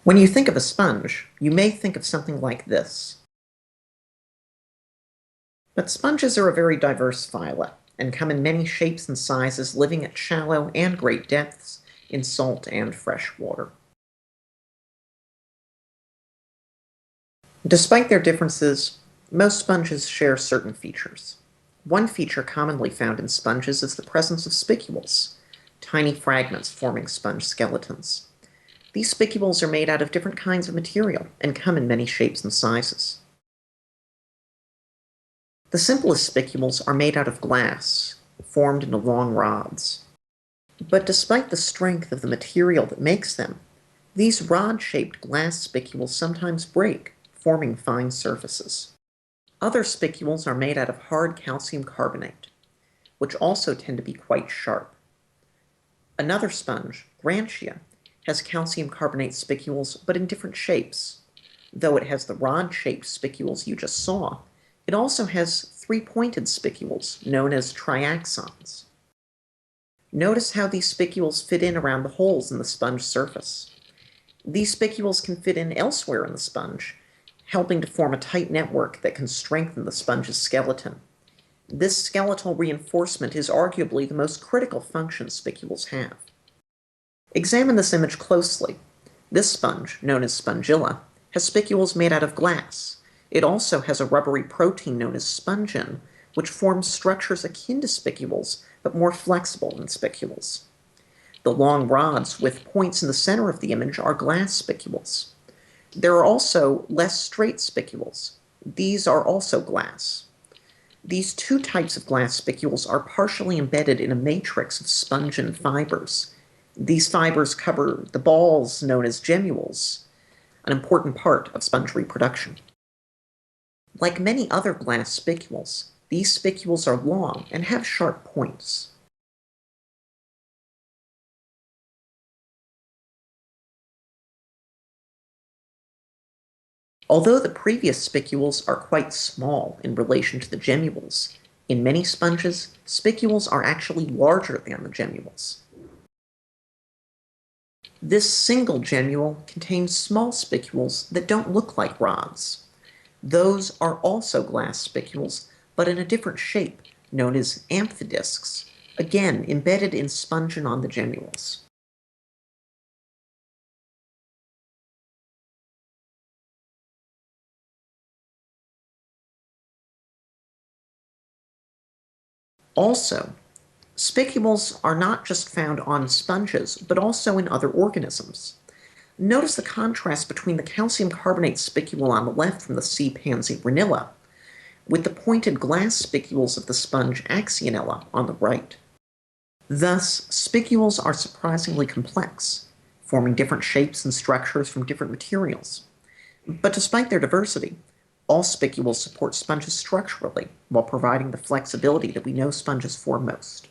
When you think of a sponge, you may think of something like this. But sponges are a very diverse phyla and come in many shapes and sizes, living at shallow and great depths in salt and fresh water. Despite their differences, most sponges share certain features. One feature commonly found in sponges is the presence of spicules, tiny fragments forming sponge skeletons. These spicules are made out of different kinds of material and come in many shapes and sizes. The simplest spicules are made out of glass, formed into long rods. But despite the strength of the material that makes them, these rod-shaped glass spicules sometimes break, forming fine surfaces. Other spicules are made out of hard calcium carbonate, which also tend to be quite sharp. Another sponge, Grantia, has calcium carbonate spicules, but in different shapes. Though it has the rod-shaped spicules you just saw, it also has three-pointed spicules, known as triaxons. Notice how these spicules fit in around the holes in the sponge surface. These spicules can fit in elsewhere in the sponge, helping to form a tight network that can strengthen the sponge's skeleton. This skeletal reinforcement is arguably the most critical function spicules have. Examine this image closely. This sponge, known as spongilla, has spicules made out of glass. It also has a rubbery protein known as spongin, which forms structures akin to spicules, but more flexible than spicules. The long rods with points in the center of the image are glass spicules. There are also less straight spicules. These are also glass. These two types of glass spicules are partially embedded in a matrix of spongin fibers. These fibers cover the balls known as gemmules, an important part of sponge reproduction. Like many other glass spicules, these spicules are long and have sharp points. Although the previous spicules are quite small in relation to the gemmules, in many sponges, spicules are actually larger than the gemmules. This single gemmule contains small spicules that don't look like rods. Those are also glass spicules, but in a different shape, known as amphidiscs, again embedded in spongin on the gemmules. Also, spicules are not just found on sponges, but also in other organisms. Notice the contrast between the calcium carbonate spicule on the left from the sea pansy Ranilla, with the pointed glass spicules of the sponge Axionella on the right. Thus, spicules are surprisingly complex, forming different shapes and structures from different materials. But despite their diversity, all spicules support sponges structurally while providing the flexibility that we know sponges for most.